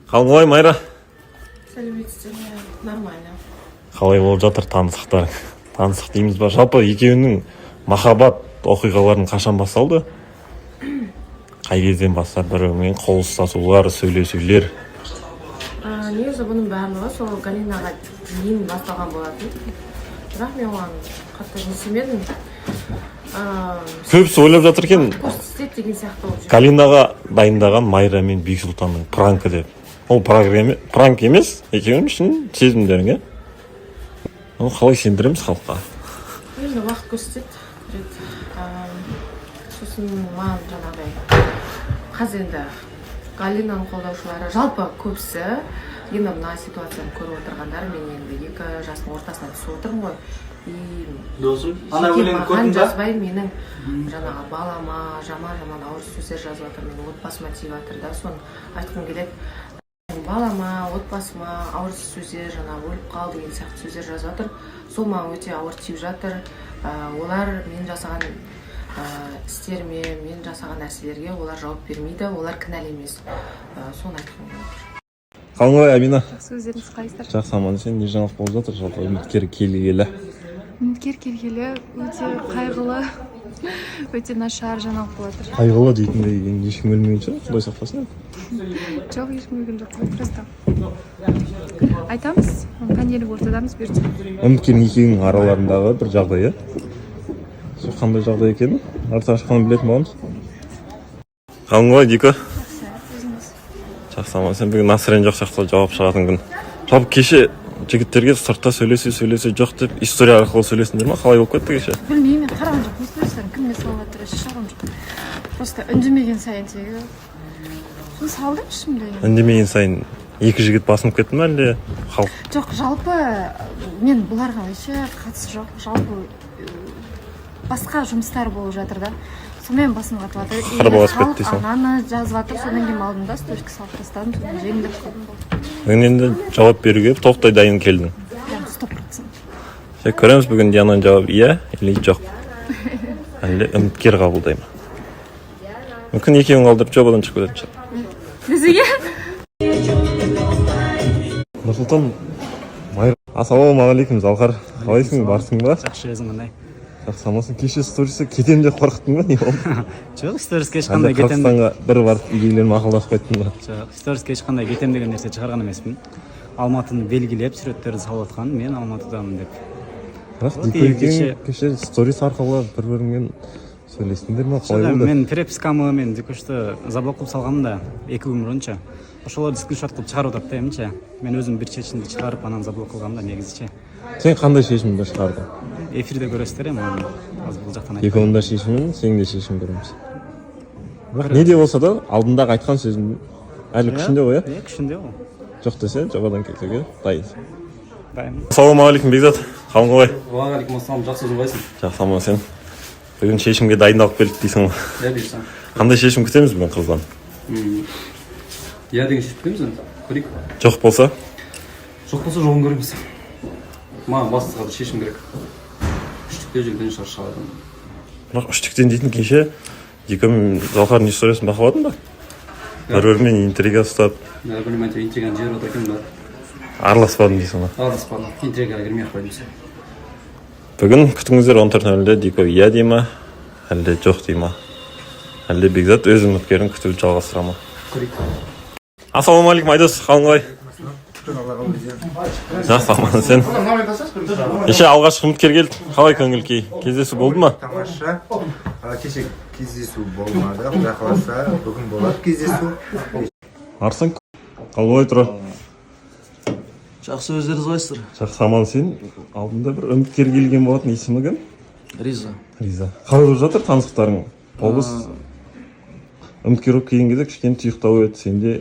Қалай Майра? Сәлеметсіздер ме? Нормально. Қалай болып жатыр танысықтар? Танысық дейміз ба? Жалпы екеуінің махаббат оқиғаларын қашан басталды? Қай кезден бастап бірімен қол ұстасулар, сөйлесулер? Негізі бұның барлығы сол Галинаға дейін басталған болатын. Бірақ мен оған қатты түсінбедім. Көбісі ойлап жатыр екен, Көрсетеді деген сияқты болып жүр. Галинаға дайындаған Майра мен Бексұлтанның пранкі деп. Ол пранк емес, екеуінің үшін сезімдерің, е? Ол қалай сендіреміз халыққа? Енді уақыт көрсетеді. Сосын маған жаңағыдай қазір енді Галинаның қолдаушылары жалпы көбісі енді мына ситуацияны көріп отырғандар, мен енді 2 жастың ортасына түсіп отырмын ғой. Маған жазбай менің жаңағы балама жаман ауыр сөздер жазып жатыр, менің отбасыма тиіп жатыр да, соны айтқым келеді. Балама, отбасыма ауыр сөздер, жаңағы өліп қал деген сияқты сөздер жазып жатыр. Сол маған өте ауыр тиіп жатыр. Олар мен жасаған істеріме, мен жасаған нәрселерге олар жауап бермейді, олар кінәлі емес. Соны айтқым келеді. Қалай Амина? Жақсы, өздеріңіз қалайсыздар? Жақсы, аман. Сен не жаңалық болып жатыр? Жалпы үміткер келгелі. Үміткер келгелі өте қайғылы, өте нашар жаңалық болып жатыр. Қайғылы дейтіндей ешкім өлмеген шығар, Құдай сақтасын. Жоқ, ешкім өлген жоқ, просто айтамыз, панельдік ортадамыз бұйыртса. Үміткердің екеуінің араларындағы бір жағдай, е? Сол қандай жағдай екенін арты ашқанын білетін боламыз. Қалай Дика? Жақсы, аман. Сен бүгін насырен жоқ сияқты жауап шығатын күн. Жалпы кеше жігіттерге сыртта сөйлесе жоқ деп история арқылы сөйлесіңдер ма? Қалай болып кетті кеше? Білмеймін, мен қараған жоқ, өздеріңізден кімге салып жатыр, шағым жоқ. Просто үндемеген сайын тегі. Соны салдым ішімде. Үндемеген сайын екі жігіт басынып кетті ме әлде халық? Жоқ, жалпы мен бұларға вообще қатысы жоқ. Жалпы басқа жұмыстар болып жатыр да. Сонымен басым қатып жатыр. Халық ананы жазып жатыр, содан кейін алдым да, сториске салып тастадым, содан жеңілдеп қалдым болды. Бүгін енді жауап беруге тоқтай дайын келдің. 100%. Көреміз бүгін Диананың жауабы иә или жоқ. Әлде үміткер қабылдай ма? Мүмкін екеуін қалдырып жобадан шығып кететін шығар. Бізге? Нұрсұлтан, Майра. Ассалаумағалейкум, Залқар. Қалайсың, барсың ба? Жақсы, өзің қандай? Жақсы, амансың. Кеше сторисі кетем деп қорқыттың ба, не болды? Жоқ, сториске ешқандай кетем. Қырғызстанға бір барып үйгейлермен ақылдасып қайттың ба? Жоқ, сториске ешқандай кетем деген нәрсе шығарған емеспін. Алматыны белгілеп, суреттерді салып жатқан, мен Алматыдамын деп. Бірақ кеше сторис арқылы бір-біріңмен сөйлестіңдер ме? Қалай болды? Мен перепискамы, мен дикошты заблок қылып салғанмын да, 2 күн бұрынша. Ошоларды скриншот қылып шығарып отырып та емінші. Мен өзім бір шешімді шығарып, анан заблок қылғанмын да, негізіше. Сен қандай шешімді шығардың? Эфирде көресіздер, мен аз бұл жақтан айтып. Екеуінің да шешімін, сенің де шешім көреміз. Бірақ не де болса да, алдындағы айтқан сөзім әлі күшінде ғой, иә? Күшінде ғой. Жоқ десе, жобадан кетуге дайынсың. Дайынмын. Ассалаумағалейкум, Бекзат. Қалың қалай? Уағалейкум ассалам, жақсы, өзің қалайсың? Жақсы, аман. Сен бүгін шешімге дайындалып келдік дейсің ғой. Иә, бұйырса. Қандай шешім күтеміз бүгін қыздан? Иә деген шешім күтеміз енді. Көрейік. Жоқ болса? Жоқ болса жоғын көреміз. Маған бастыға бір шешім керек. Үштікте жүрген шығады. Бірақ үштіктен дейтін кеше екеуің Залқардың историясын бақыладың ба? Бір-бірімен интрига ұстап. Бір-бірімен интриганы жер отыр екен бәрі. Араласпадым дейсің ба? Араласпадым. Интригаға кірмей ақ қойдым. Бүгін күтіңіздер 14:00-де Дико иә дей ма, әлде жоқ дей ма? Әлде Бекзат өз үміткерін күтуді жалғастыра ма? Көрейік. Ассалаумағалейкум, Айдос. Қалың қалай? Жақсы, аман. Сен кеше алғашқы үміткер келді. Қалай көңіл күй? Кездесу болды ма? Тамаша. Кеше кездесу болмады. Құдай қаласа бүгін болады кездесу. Арсың? Қалай тұр? Жақсы, өздеріңіз қалайсыздар? Жақсы, аман. Сен алдында бір үміткер келген болатын, есімі кім? Риза. Қалай болып жатыр таныстықтарың? Облыс үміткер болып келген кезде кішкене тұйықтау еді. Сен де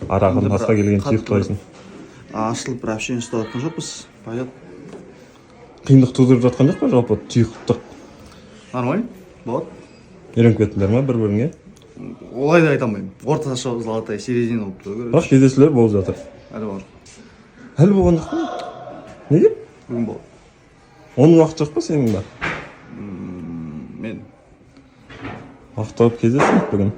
арағын тасқа келген тұйықтайсың. Ашылып бір общение ұстап жатқан жоқпыз. Пойдет. Қиындық тудырып жатқан жоқ па жалпы тұйықтық? Нормально, болады. Үйреніп кеттіңдер ма бір-біріңе? Олай да айта алмаймын. Орташа золотой середина болып тұру керек. Бірақ кездесулер болып жатыр. Әлі бар. Әлі болған жоқ па? Неге? Бүгін болады. Оның уақыт жоқ па сенің ба? Мен. Уақыт тауып кездесейік бүгін.